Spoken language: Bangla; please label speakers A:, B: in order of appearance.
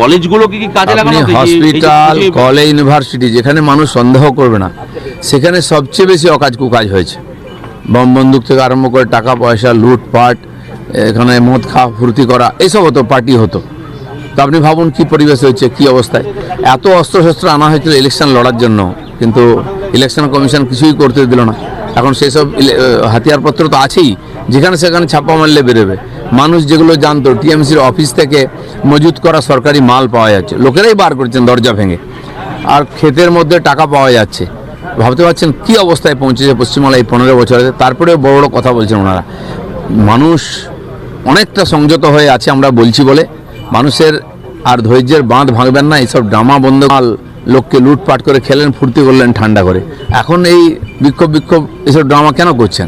A: কলেজগুলোকে কি কাজে লাগানো হচ্ছে?
B: হসপিটাল, কলেজ, ইউনিভার্সিটি যেখানে মানুষ সন্দেহ করবে না সেখানে সবচেয়ে বেশি অকাজ কুকাজ হয়েছে। বম বন্দুক থেকে আরম্ভ করে টাকা পয়সা লুটপাট, এখানে মদ খাওয়া ফুর্তি করা, এইসব হতো, পার্টি হতো। তো আপনি ভাবুন কি পরিবেশ হয়েছে, কি অবস্থায়। এত অস্ত্রশস্ত্র আনা হয়েছিল ইলেকশন লড়ার জন্য, কিন্তু ইলেকশন কমিশন কিছুই করতে দিল না। এখন সেসব হাতিয়ারপত্র তো আছেই, যেখানে সেখানে ছাপ্পা মারলে বেরোবে। মানুষ যেগুলো জানতো, টিএমসির অফিস থেকে মজুত করা সরকারি মাল পাওয়া যাচ্ছে, লোকেরাই বার করছেন দরজা ভেঙে, আর ক্ষেতের মধ্যে টাকা পাওয়া যাচ্ছে। ভাবতে পারছেন কি অবস্থায় পৌঁছেছে পশ্চিমবাংলা এই 15 বছরে। তারপরে বড় বড় কথা বলছেন ওনারা। মানুষ অনেকটা সংযত হয়ে আছে আমরা বলছি বলে। মানুষের আর ধৈর্যের বাঁধ ভাঙবেন না। এইসব ড্রামা বন্ধ, লোককে লুটপাট করে খেলেন, ফুর্তি করলেন ঠান্ডা করে। এখন এই বিক্ষোভ এসব ড্রামা কেন করছেন?